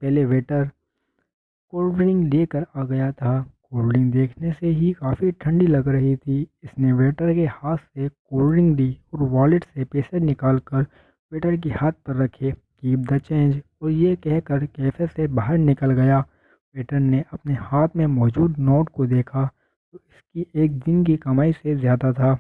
पहले waiter cold drink लेकर आ गया था। कोल्ड ड्रिंक देखने से ही काफ़ी ठंडी लग रही थी। इसने वेटर के हाथ से कोल्ड ड्रिंक ली और वॉलेट से पैसे निकाल कर वेटर के हाथ पर रखे, कीप द चेंज, और ये कहकर कैफ़े से बाहर निकल गया। वेटर ने अपने हाथ में मौजूद नोट को देखा तो इसकी एक दिन की कमाई से ज़्यादा था,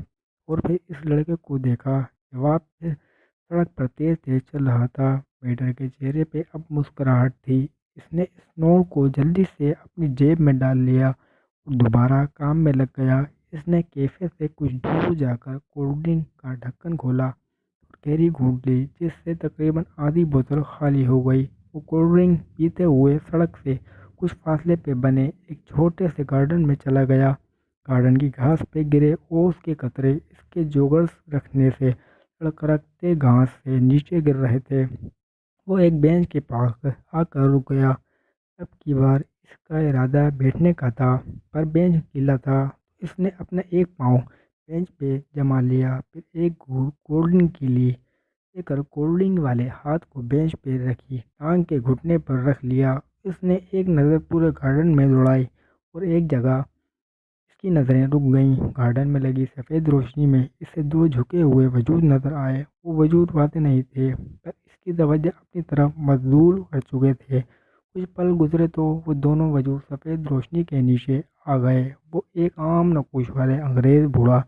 और फिर इस लड़के को देखा जब आप फिर सड़क पर तेज तेज चल रहा था। वेटर के चेहरे पे अब मुस्कुराहट थी। इसने इस नोट को जल्दी से अपनी जेब में डाल लिया और दोबारा काम में लग गया। इसने कैफे से कुछ दूर जाकर कोल्ड ड्रिंक का ढक्कन खोला और गहरी घूंट ली, जिससे तकरीबन आधी बोतल खाली हो गई। वो कोल्ड ड्रिंक पीते हुए सड़क से कुछ फासले पे बने एक छोटे से गार्डन में चला गया। गार्डन की घास पे गिरे ओस के कतरे इसके जोगर्स रखने से लड़खड़ाते घास से नीचे गिर रहे थे। वो एक बेंच के पास आकर रुक गया। अब की बार इसका इरादा बैठने का था, पर बेंच गीला था। इसने अपना एक पाँव बेंच पे जमा लिया, फिर एक घूंट कोल्ड ड्रिंक की ली, लेकर कोल्ड ड्रिंक वाले हाथ को बेंच पे रखी, टांग के घुटने पर रख लिया। इसने एक नज़र पूरे गार्डन में दौड़ाई और एक जगह इसकी नज़रें रुक गईं। गार्डन में लगी सफ़ेद रोशनी में इसे दो झुके हुए वजूद नजर आए। वो वजूद वाते नहीं थे, पर इसकी तवज्जो अपनी तरफ मबजूल कर चुके थे। कुछ पल गुजरे तो वो दोनों वजूद सफ़ेद रोशनी के नीचे आ गए। वो एक आम नकुश वाले अंग्रेज़ बूढ़ा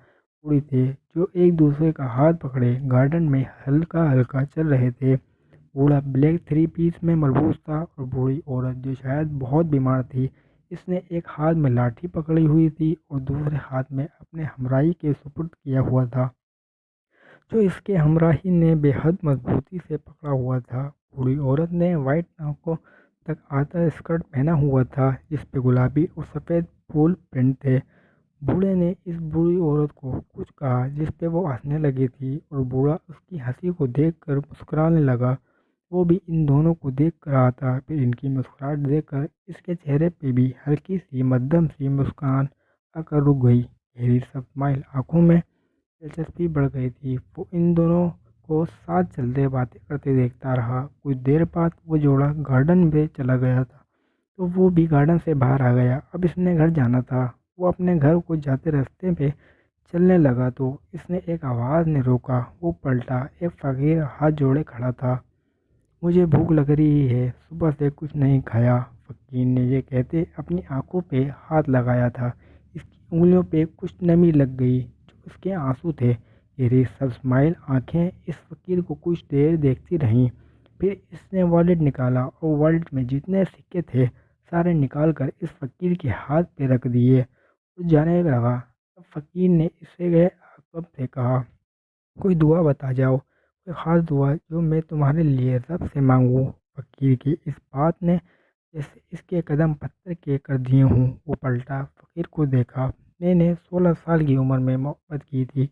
बूढ़ी थे जो एक दूसरे का हाथ पकड़े गार्डन में हल्का हल्का चल रहे थे। बूढ़ा ब्लैक थ्री पीस में मलबूस था और बूढ़ी औरत जो शायद बहुत बीमार थी। इसने एक हाथ में लाठी पकड़ी हुई थी और दूसरे हाथ में अपने हमराही के सुपुर्द किया हुआ था, जो इसके हमराही ने बेहद मजबूती से पकड़ा हुआ था। बूढ़ी औरत ने वाइट नाकों तक आता स्कर्ट पहना हुआ था, जिस पे गुलाबी और सफ़ेद फूल प्रिंट थे। बूढ़े ने इस बूढ़ी औरत को कुछ कहा, जिस पे वो हंसने लगी थी, और बूढ़ा उसकी हंसी को देखकर मुस्कुराने लगा। वो भी इन दोनों को देख कर रहा था। फिर इनकी मुस्कुराहट देखकर इसके चेहरे पे भी हल्की सी मध्यम सी मुस्कान आकर रुक गई। गहरी सब स्माइल आंखों में दिलचस्पी बढ़ गई थी। वो इन दोनों को साथ चलते बातें करते देखता रहा। कुछ देर बाद वो जोड़ा गार्डन में चला गया था, तो वो भी गार्डन से बाहर आ गया। अब इसने घर जाना था। वो अपने घर को जाते रास्ते पे चलने लगा तो इसने एक आवाज़ ने रोका। वो पलटा, एक फकीर हाथ जोड़े खड़ा था। मुझे भूख लग रही है, सुबह से कुछ नहीं खाया। फकीर ने ये कहते अपनी आंखों पे हाथ लगाया था। इसकी उंगलियों पे कुछ नमी लग गई, जो उसके आंसू थे। गहरी सब स्माइल आंखें इस फकीर को कुछ देर देखती रहीं। फिर इसने वॉलेट निकाला और वॉलेट में जितने सिक्के थे सारे निकाल कर इस फकीर के हाथ पे रख दिए और जाने लगा। तब फकीर ने इससे गए अकब से कहा, कोई दुआ बता जाओ, कोई ख़ास दुआ जो मैं तुम्हारे लिए रब से मांगूँ। फकीर की इस बात ने जैसे इसके कदम पत्थर के कर दिए हों। वो पलटा, फकीर को देखा। मैंने 16 साल की उम्र में मोहब्बत की थी,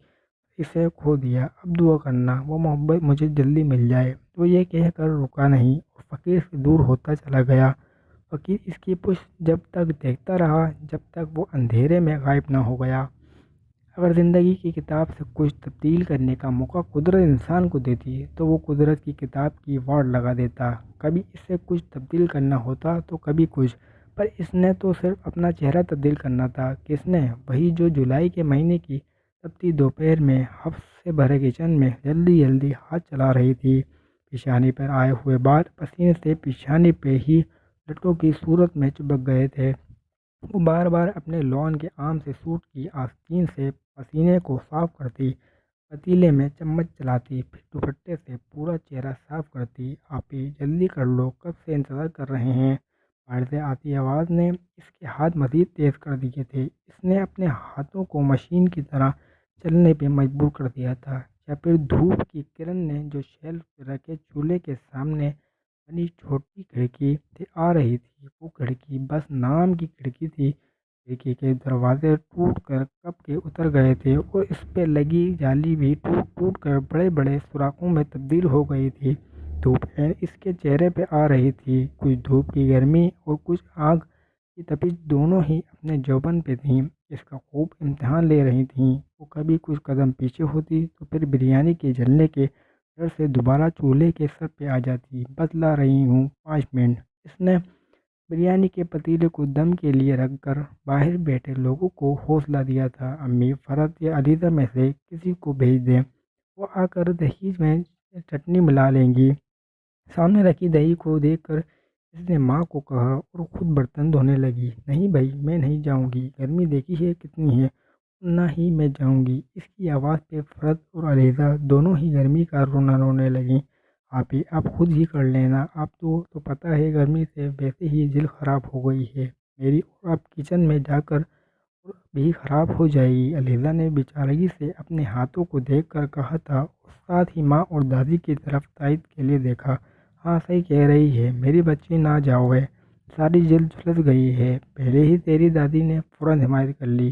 इसे खो दिया। अब दुआ करना वो मोहब्बत मुझे जल्दी मिल जाए। तो ये कहकर रुका नहीं और फ़कीर से दूर होता चला गया। फ़कीर इसकी पुष्ट जब तक देखता रहा जब तक वो अंधेरे में गायब ना हो गया। अगर ज़िंदगी की किताब से कुछ तब्दील करने का मौका कुदरत इंसान को देती तो वो कुदरत की किताब की वाड़ लगा देता। कभी इससे कुछ तब्दील करना होता तो कभी कुछ, पर इसने तो सिर्फ अपना चेहरा तब्दील करना था। किसने? वही जो जुलाई के महीने की तपती दोपहर में हफ्स से भरे किचन में जल्दी जल्दी हाथ चला रही थी। पेशानी पर आए हुए बाल पसीने से पेशानी पे ही लटकों की सूरत में चिपक गए थे। वो बार बार अपने लॉन के आम से सूट की आस्तीन से पसीने को साफ करती, पतीले में चम्मच चलाती, फिर दुपट्टे से पूरा चेहरा साफ करती। आप ही जल्दी कर लो, कब से इंतज़ार कर रहे हैं। बाहर से आती आवाज़ ने इसके हाथ मज़ीद तेज़ कर दिए थे। इसने अपने हाथों को मशीन की तरह चलने पे मजबूर कर दिया था, या फिर धूप की किरण ने जो शेल्फ पे रखे चूल्हे के सामने बनी छोटी खिड़की से आ रही थी। वो खिड़की बस नाम की खिड़की थी। खिड़की के दरवाजे टूट कर कब के उतर गए थे और इस पे लगी जाली भी टूट टूट कर बड़े बड़े सुराखों में तब्दील हो गई थी। धूप इसके चेहरे पे आ रही थी। कुछ धूप की गर्मी और कुछ आग की तपिश दोनों ही अपने जौबन पे थीं। इसका खूब इम्तिहान ले रही थीं। वो कभी कुछ कदम पीछे होती तो फिर बिरयानी के जलने के डर से दोबारा चूल्हे के सर पे आ जाती। बतला रही हूँ, 5 मिनट। اس نے بریانی کے پتیلے کو دم کے لیے رکھ کر باہر بیٹھے لوگوں کو حوصلہ دیا تھا۔ امی فرحت یا علیزہ میں سے کسی کو بھیج دیں، وہ آ کر دہی میں چٹنی ملا لیں گی۔ سامنے رکھی دہی کو دیکھ کر اس نے ماں کو کہا اور خود برتن دھونے لگی۔ نہیں بھائی، میں نہیں جاؤں گی، گرمی دیکھی ہے کتنی ہے، نہ ہی میں جاؤں گی۔ اس کی آواز پہ فرحت اور علیزہ دونوں ہی گرمی کا رونا رونے لگیں۔ آپ خود ہی کر لینا، آپ تو پتہ ہے گرمی سے ویسے ہی جلد خراب ہو گئی ہے میری، اور آپ کچن میں جا کر بھی خراب ہو جائے گی۔ علیزہ نے بیچارگی سے اپنے ہاتھوں کو دیکھ کر کہا تھا اور ساتھ ہی ماں اور دادی کی طرف تائید کے لیے دیکھا۔ ہاں صحیح کہہ رہی ہے میری بچی، نہ جاؤ ہے، ساری جلد جھلس گئی ہے۔ پہلے ہی تیری دادی نے فوراً حمایت کر لی۔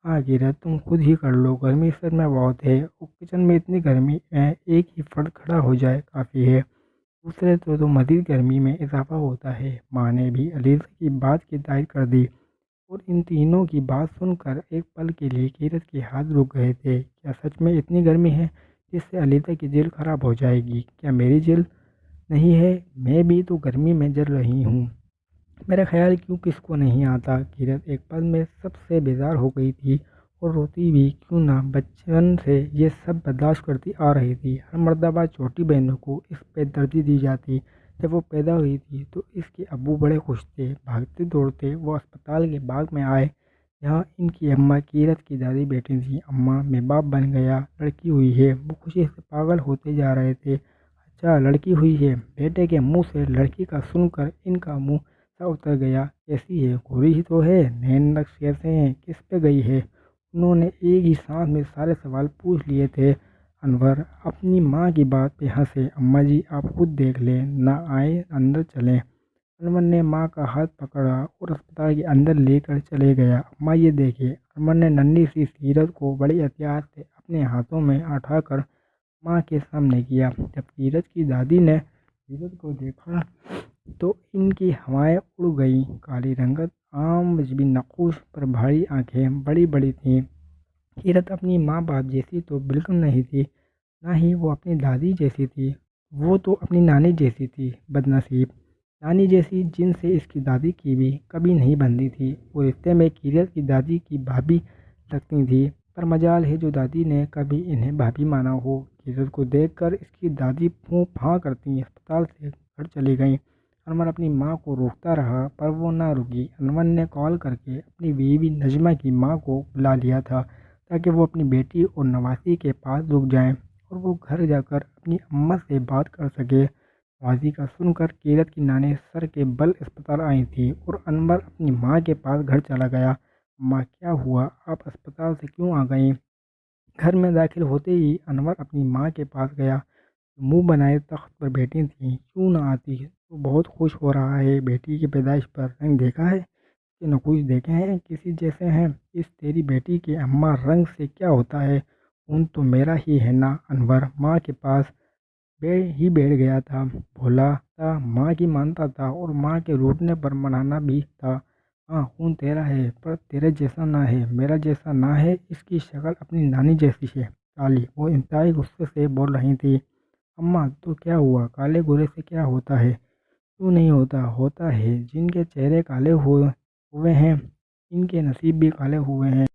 ہاں کیرت، تم خود ہی کر لو، گرمی سر میں بہت ہے اور کچن میں اتنی گرمی ہے ایک ہی فرد کھڑا ہو جائے کافی ہے، دوسرے تو مزید گرمی میں اضافہ ہوتا ہے۔ ماں نے بھی علیزہ کی بات کی تائید کر دی، اور ان تینوں کی بات سن کر ایک پل کے لیے کیرت کے ہاتھ رک گئے تھے۔ کیا سچ میں اتنی گرمی ہے جس سے علیزہ کی جلد خراب ہو جائے گی؟ کیا میری جلد نہیں ہے؟ میں بھی تو گرمی میں جل رہی ہوں، میرا خیال کیوں کس کو نہیں آتا؟ کیرت ایک پل میں سب سے بیزار ہو گئی تھی، اور روتی بھی کیوں نہ، بچپن سے یہ سب برداشت کرتی آ رہی تھی۔ ہر مرتبہ چھوٹی بہنوں کو اس پہ ترجیح دی جاتی۔ جب وہ پیدا ہوئی تھی تو اس کے ابو بڑے خوش تھے، بھاگتے دوڑتے وہ اسپتال کے باغ میں آئے جہاں ان کی اماں کیرت کی دادی بیٹھی تھیں۔ اماں، میں باپ بن گیا، لڑکی ہوئی ہے۔ وہ خوشی سے پاگل ہوتے جا رہے تھے۔ اچھا لڑکی ہوئی ہے؟ بیٹے کے منہ سے لڑکی کا سن کر ان کا منہ سا اتر گیا۔ کیسی ہے؟ گوری ہی تو ہے؟ نین نقش کیسے ہیں؟ کس پہ گئی ہے؟ انہوں نے ایک ہی سانس میں سارے سوال پوچھ لیے تھے۔ انور اپنی ماں کی بات پہ ہنسے۔ اماں جی آپ خود دیکھ لیں، نہ آئے اندر چلیں۔ انور نے ماں کا ہاتھ پکڑا اور اسپتال کے اندر لے کر چلے گیا۔ اماں یہ دیکھیں۔ انور نے ننھی سی کیرت کو بڑی احتیاط سے اپنے ہاتھوں میں اٹھا کر ماں کے سامنے کیا۔ جب کیرت کی دادی نے کیرت کو دیکھا تو ان کی ہوائیں اڑ گئیں۔ کالی رنگت، عام مذہبی نقوش پر بھاری آنکھیں بڑی بڑی تھیں۔ کیرت اپنی ماں باپ جیسی تو بالکل نہیں تھی، نہ ہی وہ اپنی دادی جیسی تھی، وہ تو اپنی نانی جیسی تھی۔ بدنصیب نانی جیسی جن سے اس کی دادی کی بھی کبھی نہیں بنتی تھی، وہ رشتے میں کیرت کی دادی کی بھابھی لگتی تھی، پر مجال ہے جو دادی نے کبھی انہیں بھابھی مانا ہو۔ کیرت کو دیکھ کر اس کی دادی پھوں پھاں کرتی اسپتال سے گھر چلی گئیں۔ انور اپنی ماں کو روکتا رہا پر وہ نہ رکی۔ انور نے کال کر کے اپنی بیوی نجمہ کی ماں کو بلا لیا تھا تاکہ وہ اپنی بیٹی اور نواسی کے پاس رک جائیں اور وہ گھر جا کر اپنی اماں سے بات کر سکے۔ نواسی کا سن کر کیرت کی نانی سر کے بل اسپتال آئی تھی اور انور اپنی ماں کے پاس گھر چلا گیا۔ اماں کیا ہوا؟ آپ اسپتال سے کیوں آ گئیں؟ گھر میں داخل ہوتے ہی انور اپنی ماں کے پاس گیا جو منہ بنائے تخت پر بیٹھی تھیں۔ کیوں نہ آتی؟ تو بہت خوش ہو رہا ہے بیٹی کی پیدائش پر، رنگ دیکھا ہے کہ نقوش دیکھے ہیں کسی جیسے ہیں؟ اس تیری بیٹی کے اماں رنگ سے کیا ہوتا ہے، خون تو میرا ہی ہے نا؟ انور ماں کے پاس بیٹھ گیا تھا، بھولا تھا، ماں کی مانتا تھا اور ماں کے روٹنے پر منانا بھی تھا۔ ہاں خون تیرا ہے پر تیرے جیسا نہ ہے، میرا جیسا نہ ہے۔ اس کی شکل اپنی نانی جیسی ہے کالی، وہ انتہائی غصے سے بول رہی تھی۔ اماں تو کیا ہوا؟ کالے گورے سے کیا ہوتا ہے؟ کیوں نہیں ہوتا؟ ہوتا ہے، جن کے چہرے کالے ہوئے ہیں ان کے نصیب بھی کالے ہوئے ہیں۔